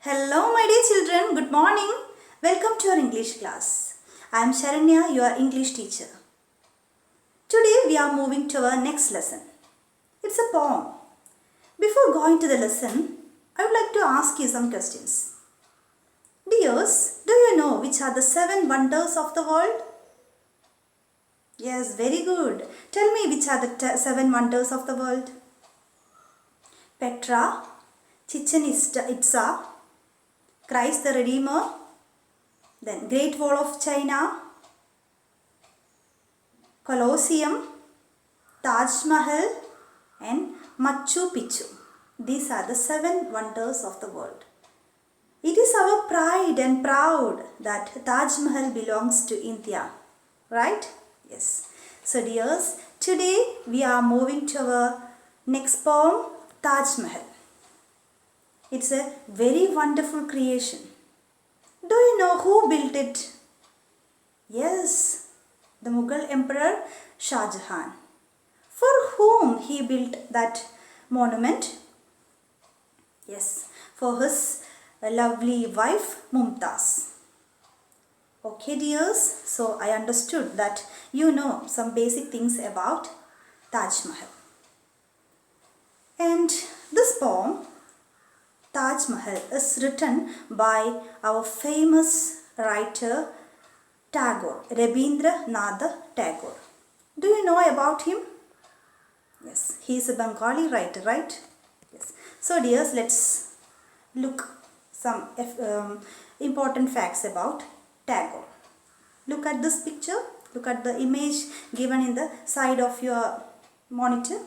Hello my dear children, good morning. Welcome to your English class. I am Sharanya, your English teacher. Today we are moving to our next lesson. It's a poem. Before going to the lesson, I would like to ask you some questions. Dears, do you know which are the 7 wonders of the world? Yes, very good. Tell me which are the 7 wonders of the world. Petra, Chichen Itza, Christ the Redeemer, then Great Wall of China, Colosseum, Taj Mahal and Machu Picchu. These are the 7 wonders of the world. It is our pride and proud that Taj Mahal belongs to India. Right? Yes. So dears, today we are moving to our next poem, Taj Mahal. It's a very wonderful creation. Do you know who built it? Yes, the Mughal Emperor Shah Jahan. For whom he built that monument? Yes, for his lovely wife Mumtaz. Okay dears, so I understood that you know some basic things about Taj Mahal. And this poem, Taj Mahal, is written by our famous writer Tagore, Rabindranath Tagore. Do you know about him? Yes, he is a Bengali writer, right? Yes. So dears, let's look some important facts about Tagore. Look at this picture. Look at the image given in the side of your monitor.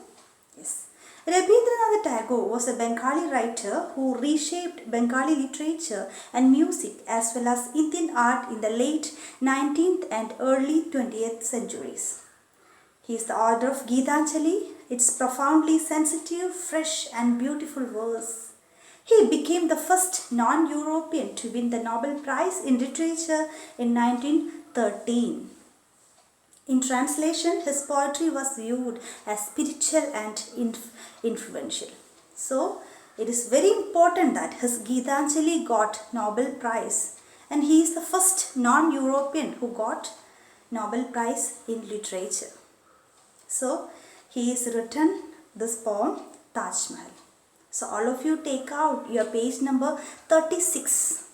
Yes. Rabindranath Tagore was a Bengali writer who reshaped Bengali literature and music as well as Indian art in the late 19th and early 20th centuries. He is the author of Geetanjali, its profoundly sensitive, fresh and beautiful verse. He became the first non-European to win the Nobel Prize in Literature in 1913. In translation, his poetry was viewed as spiritual and influential. So, it is very important that his Geetanjali got Nobel Prize, and he is the first non-European who got Nobel Prize in Literature. So, he has written this poem, Taj Mahal. So, all of you take out your page number 36.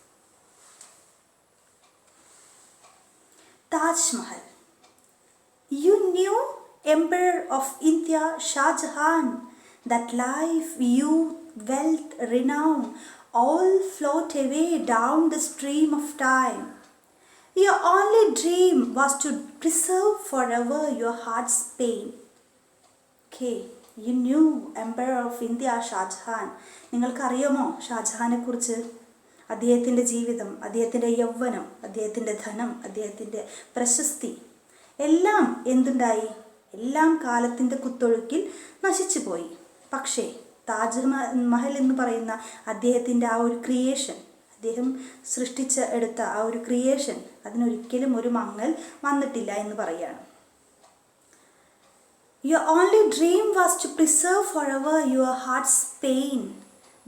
Taj Mahal. You knew, Emperor of India Shah Jahan, that life, youth, wealth, renown all float away down the stream of time. Your only dream was to preserve forever your heart's pain. Okay, you knew, Emperor of India Shah Jahan. നിങ്ങൾക്കറിയാമോ ഷാജഹാനെ കുറിച്ച്? അദ്ദേഹത്തിൻ്റെ ജീവിതം, അദ്ദേഹത്തിൻ്റെ യൗവനം, അദ്ദേഹത്തിൻ്റെ ധനം, അദ്ദേഹത്തിൻ്റെ പ്രശസ്തി എല്ലാം എന്തുണ്ടായി? എല്ലാം കാലത്തിൻ്റെ കുത്തൊഴുക്കിൽ നശിച്ചു പോയി. പക്ഷേ താജ് മഹൽ എന്ന് പറയുന്ന അദ്ദേഹത്തിൻ്റെ ആ ഒരു ക്രിയേഷൻ, അദ്ദേഹം എടുത്ത ആ ഒരു ക്രിയേഷൻ, അതിനൊരിക്കലും ഒരു മങ്ങൽ വന്നിട്ടില്ല എന്ന് പറയുകയാണ്. Your only dream was to preserve forever your heart's pain.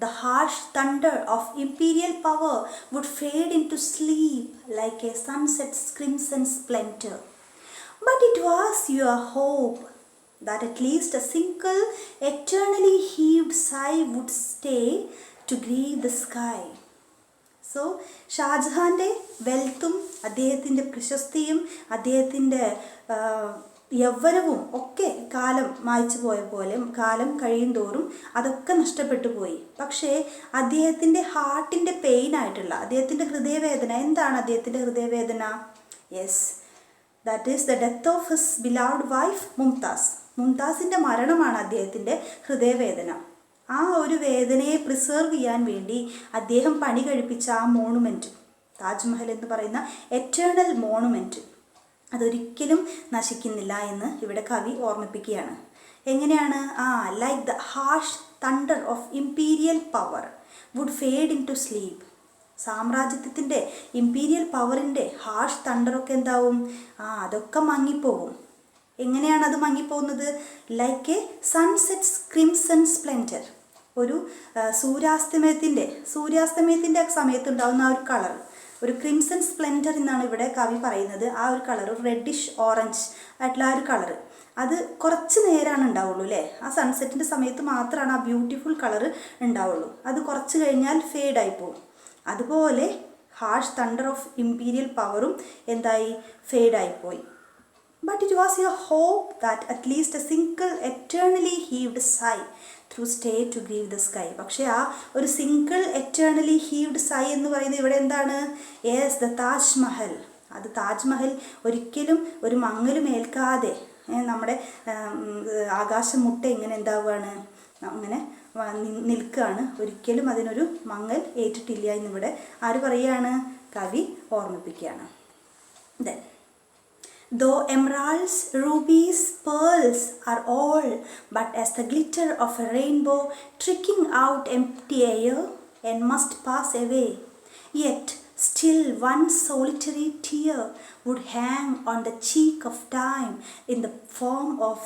The harsh thunder of imperial power would fade into sleep like a sunset's crimson splendor. But it was your hope that at least a single eternally heaved sigh would stay to grieve the sky. So, ഷാജഹാൻ്റെ വെൽത്തും അദ്ദേഹത്തിൻ്റെ പ്രശസ്തിയും അദ്ദേഹത്തിൻ്റെ യൗവനവും ഒക്കെ കാലം മായ്ച്ചു പോയ പോലെ, കാലം കഴിയുന്തോറും അതൊക്കെ നഷ്ടപ്പെട്ടു പോയി. പക്ഷേ അദ്ദേഹത്തിൻ്റെ ഹാർട്ടിൻ്റെ പെയിനായിട്ടുള്ള അദ്ദേഹത്തിൻ്റെ ഹൃദയവേദന, എന്താണ് അദ്ദേഹത്തിൻ്റെ ഹൃദയവേദന? Yes, that is the death of his beloved wife Mumtaz. മുംതാസിൻ്റെ മരണമാണ് അദ്ദേഹത്തിൻ്റെ ഹൃദയവേദന. ആ ഒരു വേദനയെ പ്രിസർവ് ചെയ്യാൻ വേണ്ടി അദ്ദേഹം പണി കഴിപ്പിച്ച ആ മോണുമെൻറ്റ്, താജ്മഹൽ എന്ന് പറയുന്ന എറ്റേണൽ മോണുമെൻറ്റ്, അതൊരിക്കലും നശിക്കുന്നില്ല എന്ന് ഇവിടെ കവി ഓർമ്മിപ്പിക്കുകയാണ്. എങ്ങനെയാണ്? Like the harsh thunder of imperial power would fade into sleep. സാമ്രാജ്യത്തിൻ്റെ ഇമ്പീരിയൽ പവറിൻ്റെ ഹാർഷ് തണ്ടറൊക്കെ എന്താവും? അതൊക്കെ മങ്ങിപ്പോകും. എങ്ങനെയാണ് അത് മങ്ങിപ്പോകുന്നത്? Like a sunset's crimson splendour. ഒരു സൂര്യാസ്തമയത്തിൻ്റെ സമയത്ത് ഉണ്ടാകുന്ന ആ ഒരു കളർ, ഒരു ക്രിംസൺ സ്പ്ലെൻഡർ എന്നാണ് ഇവിടെ കവി പറയുന്നത്. ആ ഒരു കളർ, റെഡിഷ് ഓറഞ്ച് ആയിട്ടുള്ള ആ ഒരു കളർ, അത് കുറച്ച് നേരമാണ് ഉണ്ടാവുള്ളൂ അല്ലേ. ആ സൺസെറ്റിൻ്റെ സമയത്ത് മാത്രമാണ് ആ ബ്യൂട്ടിഫുൾ കളർ ഉണ്ടാവുള്ളൂ. അത് കുറച്ച് കഴിഞ്ഞാൽ ഫേഡായി പോകും. അതുപോലെ ഹാർഷ് തണ്ടർ ഓഫ് ഇമ്പീരിയൽ പവറും എന്തായി, ഫേഡായിപ്പോയി. But it was your hope that at least a single eternally heaved sigh through stay to grieve the sky. പക്ഷേ ആ ഒരു സിംഗിൾ എറ്റേണലി ഹീവ്ഡ് സൈ എന്ന് പറയുന്നത് ഇവിടെ എന്താണ്? Yes, the Taj Mahal. അത് താജ്മഹൽ ഒരിക്കലും ഒരു മങ്ങലും ഏൽക്കാതെ നമ്മുടെ ആകാശമുട്ട ഇങ്ങനെ എന്താവുകയാണ്, അങ്ങനെ നിൽക്കുകയാണ്. ഒരിക്കലും അതിനൊരു മങ്ങൽ ഏറ്റിട്ടില്ല എന്നിവിടെ ആര് പറയുകയാണ്? കവി ഓർമ്മിപ്പിക്കുകയാണ്. Then though emeralds, rubies, pearls are all but as the glitter of a rainbow tricking out empty air and must pass away, yet still one solitary tear would hang on the cheek of time in the form of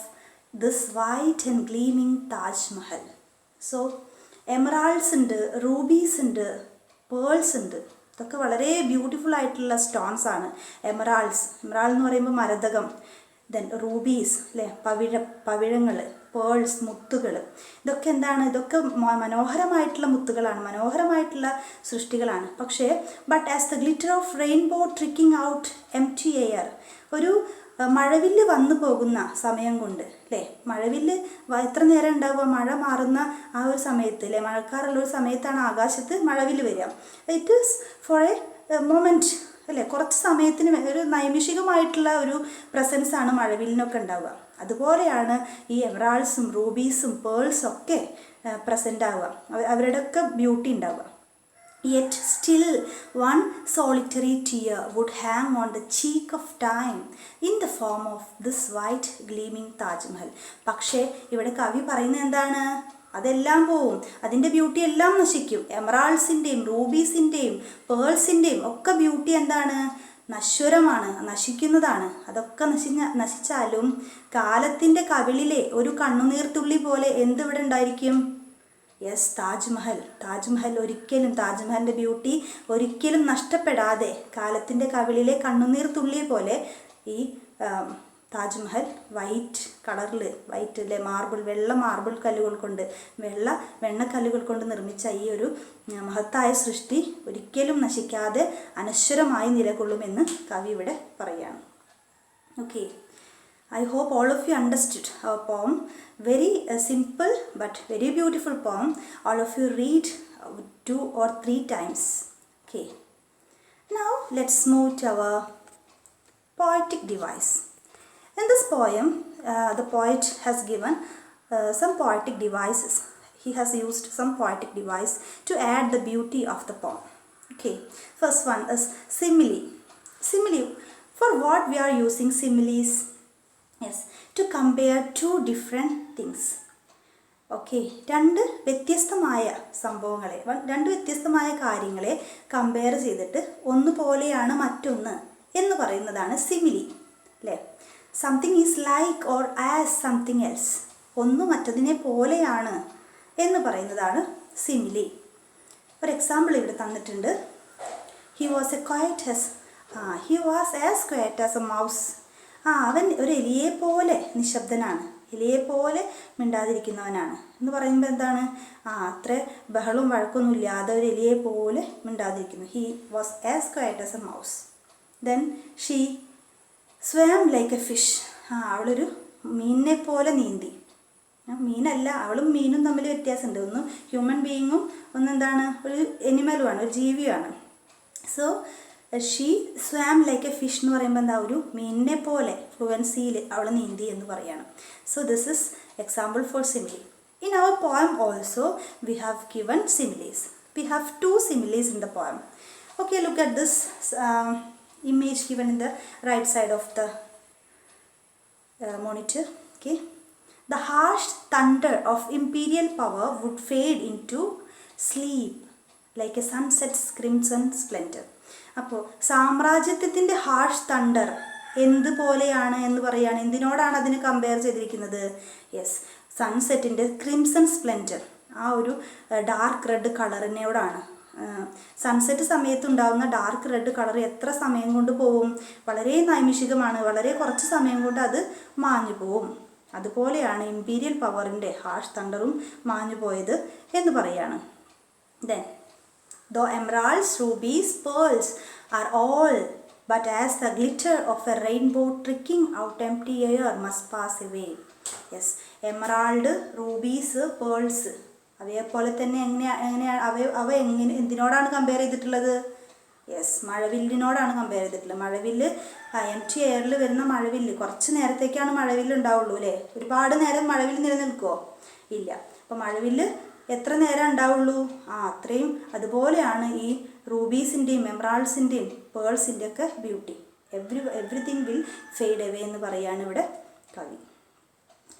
this white and gleaming Taj Mahal. So emeralds ഉണ്ട്, rubies ഉണ്ട്, pearls ഉണ്ട്. ഇതൊക്കെ വളരെ beautiful ആയിട്ടുള്ള stones ആണ്. Emerald എന്ന് പറയുമ്പോൾ മരതകം, then rubies അല്ലേ, പവിഴങ്ങൾ, പേൾസ് മുത്തുകൾ. ഇതൊക്കെ എന്താണ്? ഇതൊക്കെ മനോഹരമായിട്ടുള്ള മുത്തുകളാണ്, മനോഹരമായിട്ടുള്ള സൃഷ്ടികളാണ്. പക്ഷേ but as the glitter of rainbow tricking out empty air, ഒരു മഴവില്ല് വന്നു പോകുന്ന സമയം കൊണ്ട് അല്ലേ, മഴവില്ല് എത്ര നേരം ഉണ്ടാവുക? മഴ മാറുന്ന ആ ഒരു സമയത്ത് അല്ലേ, മഴക്കാറുള്ള ഒരു സമയത്താണ് ആകാശത്ത് മഴവില്ല് വരിക. It is for a moment അല്ലേ, കുറച്ച് സമയത്തിന് ഒരു നൈമിഷികമായിട്ടുള്ള ഒരു പ്രസൻസാണ് മഴവില്ലിനൊക്കെ ഉണ്ടാവുക. അതുപോലെയാണ് ഈ എമറാൾഡ്സും റൂബീസും പേൾസും ഒക്കെ പ്രസൻ്റ് ആവുക, അവരുടെയൊക്കെ ബ്യൂട്ടി ഉണ്ടാവുക. Yet still one solitary tear would hang on the cheek of time in the form of this white gleaming Taj Mahal. പക്ഷേ ഇവിടെ കവി പറയുന്നത് എന്താണ്? അതെല്ലാം പോവും, അതിൻ്റെ ബ്യൂട്ടി എല്ലാം നശിക്കും. എമറാൾഡ്സിൻ്റെയും റൂബീസിൻ്റെയും പേൾസിൻ്റെയും ഒക്കെ ബ്യൂട്ടി എന്താണ്? നശ്വരമാണ്, നശിക്കുന്നതാണ്. അതൊക്കെ നശിച്ചാലും കാലത്തിൻ്റെ കവിളിലെ ഒരു കണ്ണുനീർത്തുള്ളി പോലെ എന്തിവിടെ ഉണ്ടായിരിക്കും? യെസ്, താജ്മഹൽ ഒരിക്കലും, താജ്മഹലിൻ്റെ ബ്യൂട്ടി ഒരിക്കലും നഷ്ടപ്പെടാതെ കാലത്തിൻ്റെ കവിളിലെ കണ്ണുനീർ തുള്ളിയെ പോലെ ഈ താജ്മഹൽ വൈറ്റ് കളറിൽ, വൈറ്റ് അല്ലേ, വെള്ള മാർബിൾ കല്ലുകൾ കൊണ്ട്, വെണ്ണക്കല്ലുകൾ കൊണ്ട് നിർമ്മിച്ച ഈ ഒരു മഹത്തായ സൃഷ്ടി ഒരിക്കലും നശിക്കാതെ അനശ്വരമായി നിലകൊള്ളുമെന്ന് കവി ഇവിടെ പറയുകയാണ്. Okay, I hope all of you understood our poem. Very simple but very beautiful poem. All of you read 2 or 3 times. Okay. Now let's move to our poetic device. In this poem, the poet has given some poetic devices. He has used some poetic device to add the beauty of the poem. Okay. First one is simile. Simile. For what we are using similes? Yes, to compare 2 different things. Okay, 2 വ്യത്യസ്തമായ സംഭവങ്ങളെ, 2 വ്യത്യസ്തമായ കാര്യങ്ങളെ compare ചെയ്തിട്ട് ഒന്ന് പോലെയാണ് മറ്റൊന്ന് എന്ന് പറയുന്നതാണ് സിമിലി അല്ലേ. Something is like or as something else, ഒന്ന് മറ്റതിനെ പോലെയാണ് എന്ന് പറയുന്നതാണ് സിമിലി. ഒരു എക്സാമ്പിൾ ഇവിടെ തന്നിട്ടുണ്ട്. He was as quiet as a mouse. അവൻ ഒരു എലിയെ പോലെ നിശബ്ദനാണ്, എലിയെ പോലെ മിണ്ടാതിരിക്കുന്നവനാണ് എന്ന് പറയുമ്പോൾ എന്താണ്? അത്ര ബഹളവും വഴക്കൊന്നും ഇല്ലാതെ ഒരു എലിയെ പോലെ മിണ്ടാതിരിക്കുന്നു. He was as quiet as a mouse. Then she swam like a fish. അവളൊരു മീനിനെ പോലെ നീന്തി. മീനല്ല, അവളും മീനും തമ്മിൽ വ്യത്യാസമുണ്ട്. ഒന്ന് ഹ്യൂമൻ ബീയിങ്ങും ഒന്നെന്താണ്, ഒരു എനിമലുമാണ്, ഒരു ജീവിയാണ്. So she swam like a fish എന്ന് പറയുമ്പോൾ എന്താ, ഒരു മീനിനെ പോലെ ഫ്ലുവൻസിയിൽ അവൾ നീന്തി എന്ന് പറയാണ്. So this is example for simile. In our poem also we have given similes. We have 2 similes in the poem. Okay, look at this image given in the right side of the monitor. Okay, the harsh thunder of imperial power would fade into sleep like a sunset's crimson splendor. അപ്പോൾ സാമ്രാജ്യത്വത്തിൻ്റെ harsh thunder എന്തുപോലെയാണ് എന്ന് പറയുകയാണ്. എന്തിനോടാണ് അതിന് compare ചെയ്തിരിക്കുന്നത്? Yes, സൺസെറ്റിൻ്റെ crimson splendour ആ ഒരു dark red കളറിനോടാണ്. Sunset സമയത്ത് ഉണ്ടാകുന്ന dark red colour എത്ര സമയം കൊണ്ട് പോവും? വളരെ നൈമിഷികമാണ്, വളരെ കുറച്ച് സമയം കൊണ്ട് അത് മാഞ്ഞു പോവും. അതുപോലെയാണ് ഇമ്പീരിയൽ പവറിൻ്റെ ഹാഷ് തണ്ടറും മാഞ്ഞു പോയത് എന്ന് പറയാണ്. Then though emeralds, rubies, pearls are all but as the glitter of a rainbow trickling out empty air must pass away. Yes, emerald, rubies, pearls അവയെപ്പോലെ തന്നെ അവ എന്തിനോടാണ് കമ്പയർ ചെയ്തിട്ടുള്ളത്? യെസ്, മഴവില്ലിനോടാണ് കമ്പയർ ചെയ്തിട്ടുള്ളത്. മഴവില്ല് എംറ്റി എയറിൽ വരുന്ന മഴവില്ല് കുറച്ച് നേരത്തേക്കാണ് മഴവില്ല് ഉണ്ടാവുള്ളൂ അല്ലേ? ഒരുപാട് നേരം മഴവില്ല് നിലനിൽക്കുമോ? ഇല്ല. അപ്പോൾ മഴവില്ല് എത്ര നേരം ഉണ്ടാവുള്ളൂ? അത്രയും. അതുപോലെയാണ് ഈ റൂബീസിൻ്റെയും എമറാൾഡ്സിൻ്റെയും പേൾസിൻ്റെ ഒക്കെ beauty. Everything will fade away എന്ന് പറയാണ് ഇവിടെ കവി.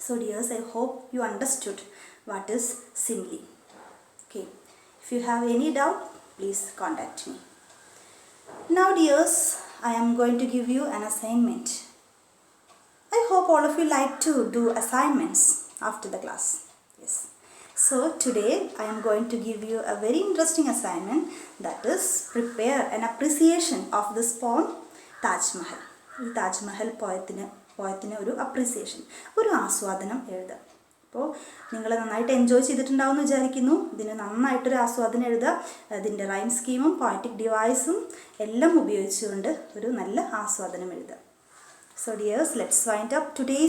So dears, I hope you understood what is simile. Okay, if you have any doubt please contact me. Now dears, I am going to give you an assignment. I hope all of you like to do assignments after the class. Yes. So today I am going to give you a very interesting assignment, that is prepare an appreciation of this poem Taj Mahal. ഈ താജ് മഹൽ പോയത്തിന് ഒരു appreciation, ഒരു ആസ്വാദനം എഴുതുക. അപ്പോൾ നിങ്ങൾ നന്നായിട്ട് enjoy ചെയ്തിട്ടുണ്ടാവും എന്ന് വിചാരിക്കുന്നു. ഇതിന് നന്നായിട്ടൊരു ആസ്വാദനം എഴുതുക. അതിൻ്റെ റൈം സ്കീമും പോയറ്റിക് ഡിവൈസും എല്ലാം ഉപയോഗിച്ചുകൊണ്ട് ഒരു നല്ല ആസ്വാദനം എഴുതുക. So dears, let's wind up today's